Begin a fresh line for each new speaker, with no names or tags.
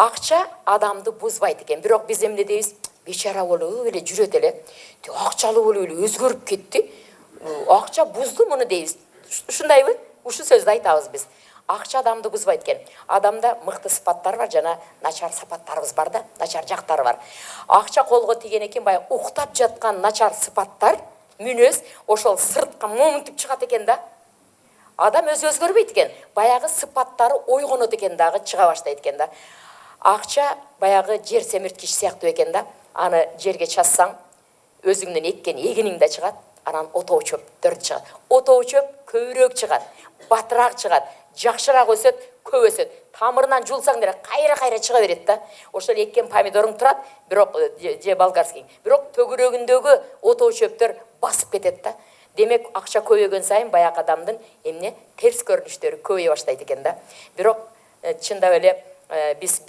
Акча адамды бузбайт экен. Бирок биз эмне дейбиз? Бечара болуп эле жүрөт эле. Акчалуу болуп эле өзгөрүп кетти. Акча бузду муну дейбиз. Ушундайбы? Ушу сөздү айтабыз биз. Акча адамды бузбайт экен. Адамда мыкты сыпаттар бар, жана начар сыпаттарыбыз бар да, начар жактары бар. Акча колго тийген экен, баягы уктап жаткан начар сыпаттар, мүнөз ошол сыртка момунтуп чыгат экен да. Адам өзгөрбөйт экен. Баягы сыпаттары ойгонот экен дагы, чыга баштайт экен да. Акча баягы жер семирткич сыяктуу экен да. Аны жерге чассаң, өзүңдүн эккен эгиниң да чыгат, анан отоо чөптөр чыгат. Отоо чөп көбүрөөк чыгат, батыраак чыгат, жакшыраак өсөт, көп өсөт. Тамырынан жулсаң деле кайра чыга берет да. Ошол эккен помидоруң турат, бирок же болгарский, бирок төгүрөгүндөгү отоо чөптөр басып кетет да. Демек, акча көбөйгөн сайын баягы адамдын эмне терс көрүнүштөрү көбөйө баштайт экен да. Бирок чындап эле биз